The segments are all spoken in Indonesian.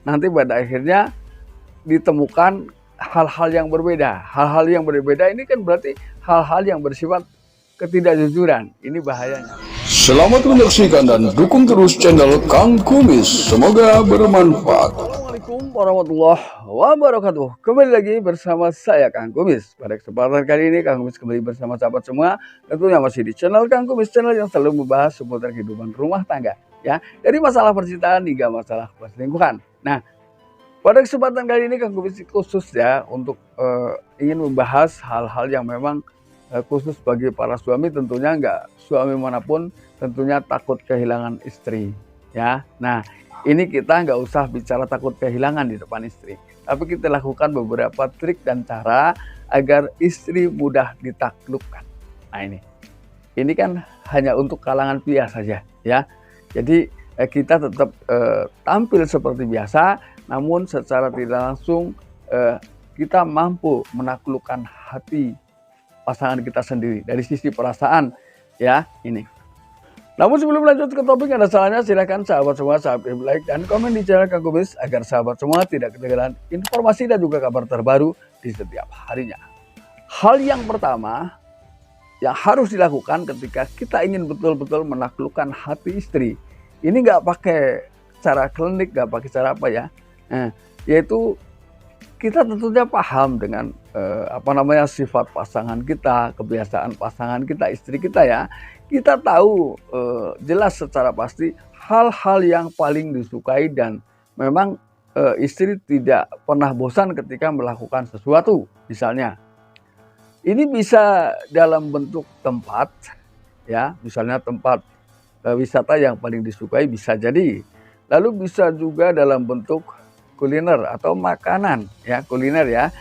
nanti pada akhirnya ditemukan hal-hal yang berbeda. Hal-hal yang berbeda ini kan berarti hal-hal yang bersifat ketidakjujuran. Ini bahayanya. Selamat menyaksikan dan dukung terus channel Kang Kumis. Semoga bermanfaat. Assalamualaikum warahmatullahi wabarakatuh. Kembali lagi bersama saya Kang Kumis. Pada kesempatan kali ini Kang Kumis kembali bersama sahabat semua. Tentunya masih di channel Kang Kumis, channel yang selalu membahas seputar kehidupan rumah tangga, ya, dari masalah percintaan hingga masalah perselingkuhan. Nah, pada kesempatan kali ini Kang Kumis khusus ya untuk ingin membahas hal-hal yang memang khusus bagi para suami, tentunya nggak suami manapun tentunya takut kehilangan istri, ya. Nah, ini kita nggak usah bicara takut kehilangan di depan istri, tapi kita lakukan beberapa trik dan cara agar istri mudah ditaklukkan. Nah, ini kan hanya untuk kalangan pria saja, ya. Jadi kita tetap tampil seperti biasa, namun secara tidak langsung kita mampu menaklukkan hati pasangan kita sendiri dari sisi perasaan, ya. Ini. Namun sebelum lanjut ke topik, ada salahnya silakan sahabat semua like dan komen di channel Kang Kumis agar sahabat semua tidak ketinggalan informasi dan juga kabar terbaru di setiap harinya. Hal yang pertama yang harus dilakukan ketika kita ingin betul-betul menaklukkan hati istri, ini nggak pakai cara klinik, nggak pakai cara apa ya, yaitu kita tentunya paham dengan sifat pasangan kita, kebiasaan pasangan kita, istri kita, ya. Kita tahu jelas secara pasti hal-hal yang paling disukai dan memang istri tidak pernah bosan ketika melakukan sesuatu. Misalnya, ini bisa dalam bentuk tempat, ya, misalnya tempat wisata yang paling disukai bisa jadi. Lalu bisa juga dalam bentuk kuliner atau makanan, ya, kuliner, ya.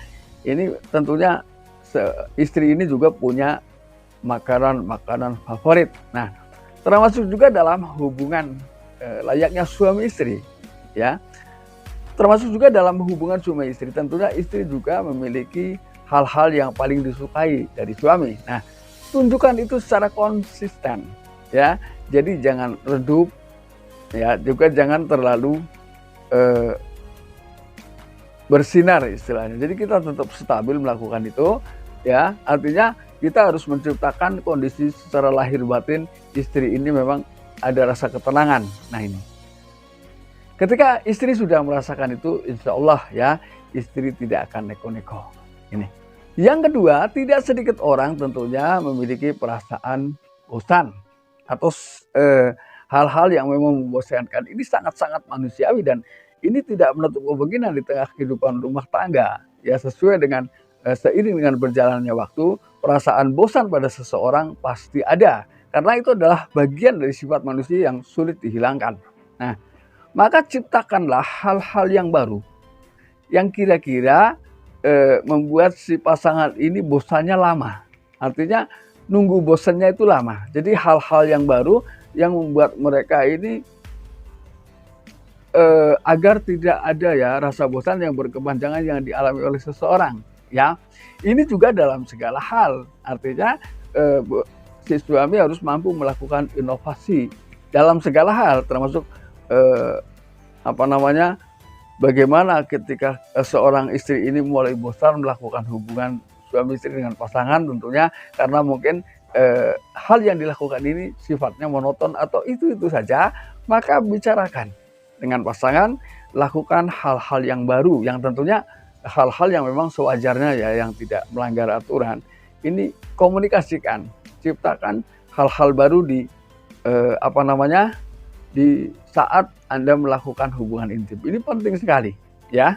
Ini tentunya istri ini juga punya makanan favorit. Nah, termasuk juga dalam hubungan layaknya suami istri, ya. Termasuk juga dalam hubungan suami istri, tentunya istri juga memiliki hal-hal yang paling disukai dari suami. Nah, tunjukkan itu secara konsisten, ya. Jadi jangan redup, ya, juga jangan terlalu bersinar istilahnya. Jadi kita tetap stabil melakukan itu, ya. Artinya kita harus menciptakan kondisi secara lahir batin istri ini memang ada rasa ketenangan. Nah, ini ketika istri sudah merasakan itu, insya Allah, ya, istri tidak akan neko-neko. Ini yang kedua, tidak sedikit orang tentunya memiliki perasaan bosan atau hal-hal yang memang membosankan. Ini sangat-sangat manusiawi dan ini tidak menutup kemungkinan di tengah kehidupan rumah tangga, ya. Sesuai dengan seiring dengan berjalannya waktu, perasaan bosan pada seseorang pasti ada, karena itu adalah bagian dari sifat manusia yang sulit dihilangkan. Nah, maka ciptakanlah hal-hal yang baru yang kira-kira membuat si pasangan ini bosannya lama. Artinya nunggu bosannya itu lama. Jadi hal-hal yang baru yang membuat mereka ini agar tidak ada, ya, rasa bosan yang berkepanjangan yang dialami oleh seseorang, ya. Ini juga dalam segala hal. Artinya si suami harus mampu melakukan inovasi dalam segala hal, termasuk bagaimana ketika seorang istri ini mulai bosan melakukan hubungan suami istri dengan pasangan, tentunya karena mungkin hal yang dilakukan ini sifatnya monoton atau itu saja, maka bicarakan dengan pasangan, lakukan hal-hal yang baru, yang tentunya hal-hal yang memang sewajarnya, ya, yang tidak melanggar aturan. Ini komunikasikan, ciptakan hal-hal baru di di saat Anda melakukan hubungan intim. Ini penting sekali, ya.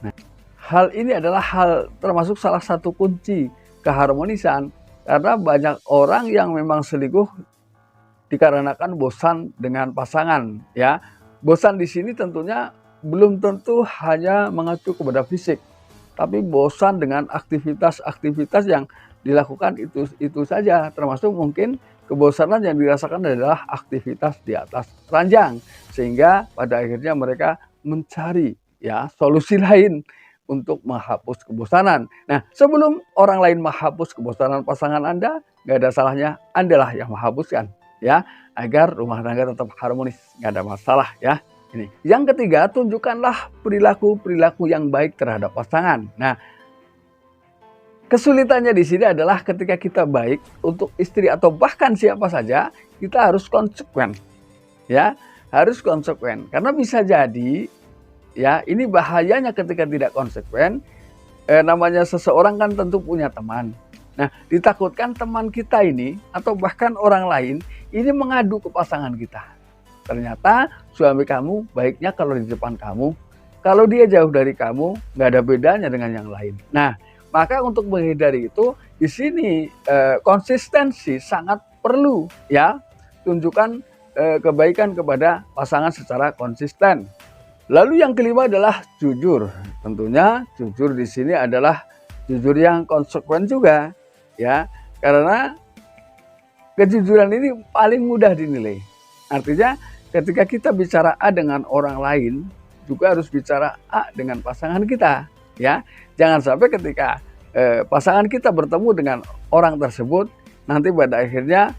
Nah, hal ini adalah hal termasuk salah satu kunci keharmonisan, karena banyak orang yang memang selingkuh dikarenakan bosan dengan pasangan, ya. Bosan di sini tentunya belum tentu hanya mengacu kepada fisik, tapi bosan dengan aktivitas-aktivitas yang dilakukan itu saja, termasuk mungkin kebosanan yang dirasakan adalah aktivitas di atas ranjang, sehingga pada akhirnya mereka mencari, ya, solusi lain untuk menghapus kebosanan. Nah, sebelum orang lain menghapus kebosanan pasangan Anda, nggak ada salahnya Anda lah yang menghapuskan, ya, agar rumah tangga tetap harmonis, nggak ada masalah, ya. Ini. Yang ketiga, tunjukkanlah perilaku-perilaku yang baik terhadap pasangan. Nah, kesulitannya di sini adalah ketika kita baik untuk istri atau bahkan siapa saja, kita harus konsekuen. Ya, harus konsekuen. Karena bisa jadi ya, ini bahayanya ketika tidak konsekuen. Namanya seseorang kan tentu punya teman. Nah, ditakutkan teman kita ini atau bahkan orang lain ini mengadu ke pasangan kita. Ternyata suami kamu baiknya kalau di depan kamu, kalau dia jauh dari kamu nggak ada bedanya dengan yang lain. Nah, maka untuk menghindari itu di sini konsistensi sangat perlu ya, tunjukkan kebaikan kepada pasangan secara konsisten. Lalu yang kelima adalah jujur. Tentunya jujur di sini adalah jujur yang konsekuen juga ya, karena kejujuran ini paling mudah dinilai. Artinya ketika kita bicara A dengan orang lain, juga harus bicara A dengan pasangan kita ya. Jangan sampai ketika pasangan kita bertemu dengan orang tersebut, nanti pada akhirnya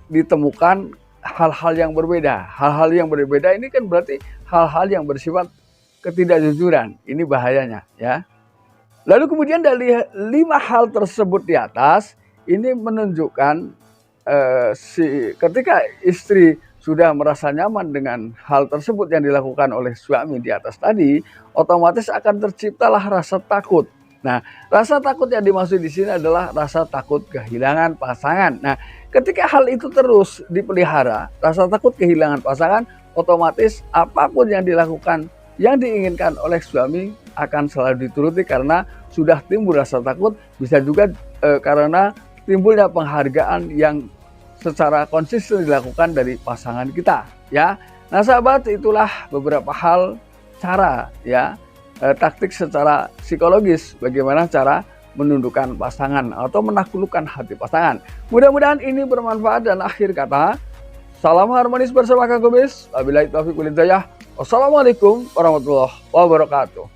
ditemukan hal-hal yang berbeda. Hal-hal yang berbeda ini kan berarti hal-hal yang bersifat ketidakjujuran. Ini bahayanya ya. Lalu kemudian dari 5 hal tersebut di atas, ini menunjukkan ketika istri sudah merasa nyaman dengan hal tersebut yang dilakukan oleh suami di atas tadi, otomatis akan terciptalah rasa takut. Nah, rasa takut yang dimaksud di sini adalah rasa takut kehilangan pasangan. Nah, ketika hal itu terus dipelihara, rasa takut kehilangan pasangan, otomatis apapun yang dilakukan, yang diinginkan oleh suami akan selalu dituruti karena sudah timbul rasa takut. Bisa juga karena timbulnya penghargaan yang secara konsisten dilakukan dari pasangan kita ya. Nah sahabat, itulah beberapa hal cara ya, taktik secara psikologis bagaimana cara menundukkan pasangan atau menaklukkan hati pasangan. Mudah-mudahan ini bermanfaat, dan akhir kata, salam harmonis bersama Kang Kumis. Wabillahi taufiq wal hidayah. Wassalamualaikum warahmatullahi wabarakatuh.